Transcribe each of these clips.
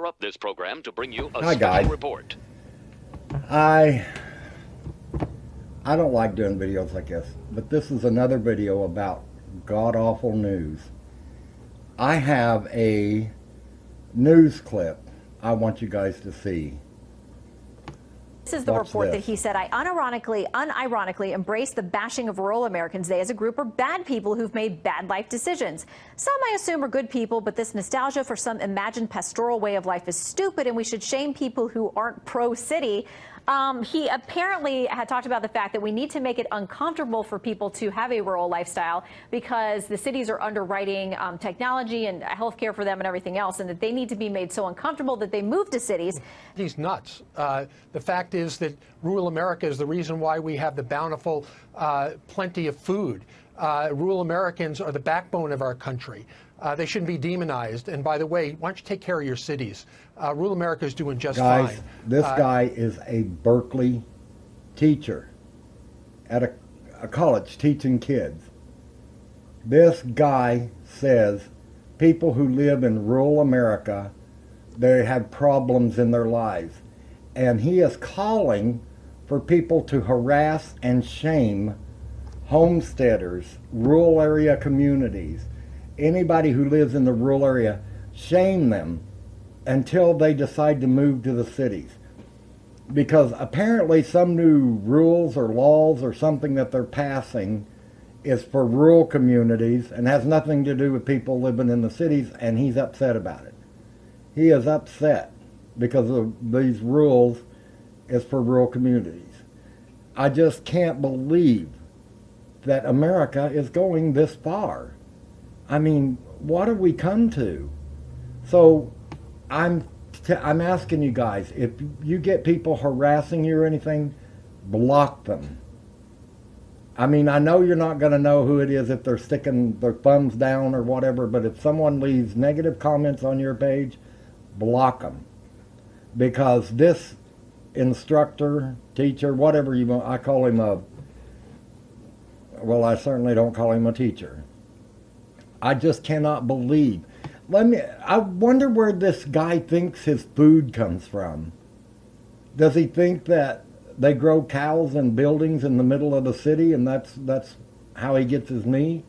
interrupt this program to bring you a Hi, special guys. report. I don't like doing videos like this, but this is another video about god-awful news. I have a news clip I want you guys to see. This is the Watch report this. that he said, I unironically embrace the bashing of rural Americans. They as a group are bad people who've made bad life decisions. Some I assume are good people, but this nostalgia for some imagined pastoral way of life is stupid, and we should shame people who aren't pro-city. He apparently had talked about the fact that we need to make it uncomfortable for people to have a rural lifestyle because the cities are underwriting technology and healthcare for them and everything else, and that they need to be made so uncomfortable that they move to cities. He's nuts. The fact is that rural America is the reason why we have the bountiful plenty of food. Rural Americans are the backbone of our country. They shouldn't be demonized. And by the way, why don't you take care of your cities? Rural America is doing just Guys, fine. this guy is a Berkeley teacher at a college teaching kids. This guy says people who live in rural America, they have problems in their lives. And he is calling for people to harass and shame homesteaders, rural area communities, anybody who lives in the rural area, shame them until they decide to move to the cities. Because apparently some new rules or laws or something that they're passing is for rural communities and has nothing to do with people living in the cities, and he's upset about it. He is upset because of these rules is for rural communities. I just can't believe that America is going this far. I mean, what have we come to? So I'm asking you guys, if you get people harassing you or anything, block them. I mean, I know you're not going to know who it is if they're sticking their thumbs down or whatever, but if someone leaves negative comments on your page, block them. Because this instructor, teacher, whatever you want, I call him well, I certainly don't call him a teacher. I just cannot believe. I wonder where this guy thinks his food comes from. Does he think that they grow cows in buildings in the middle of the city and that's how he gets his meat?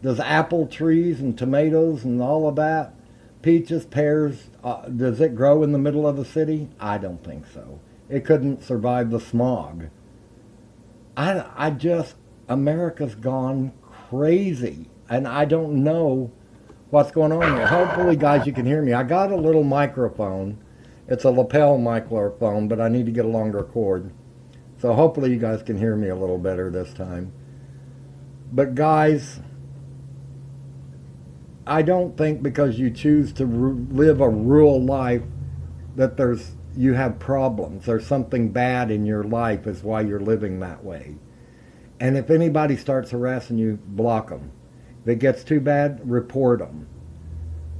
Does apple trees and tomatoes and all of that, peaches, pears, does it grow in the middle of the city? I don't think so. It couldn't survive the smog. America's gone crazy, and I don't know what's going on here. Hopefully, guys, you can hear me. I got a little microphone. It's a lapel microphone, but I need to get a longer cord. So hopefully you guys can hear me a little better this time. But guys, I don't think because you choose to live a rural life that you have problems. There's something bad in your life is why you're living that way. And if anybody starts harassing you, block them. If it gets too bad, report them.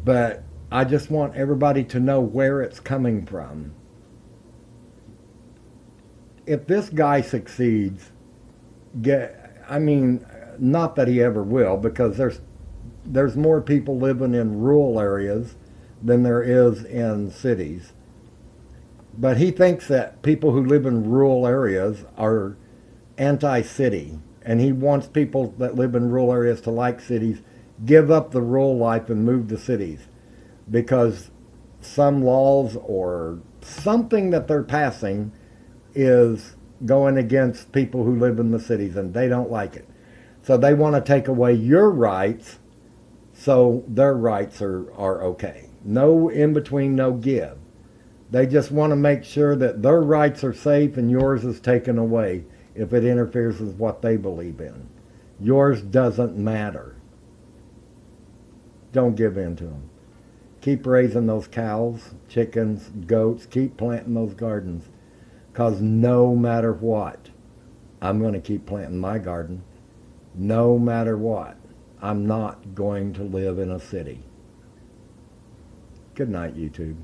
But I just want everybody to know where it's coming from. If this guy succeeds, not that he ever will, because there's more people living in rural areas than there is in cities. But he thinks that people who live in rural areas are anti-city, and he wants people that live in rural areas to like cities, give up the rural life and move to cities, because some laws or something that they're passing is going against people who live in the cities, and they don't like it. So they want to take away your rights so their rights are okay. No in between, no give. They just want to make sure that their rights are safe and yours is taken away if it interferes with what they believe in. Yours doesn't matter. Don't give in to them. Keep raising those cows, chickens, goats. Keep planting those gardens. Because no matter what, I'm going to keep planting my garden. No matter what, I'm not going to live in a city. Good night, YouTube.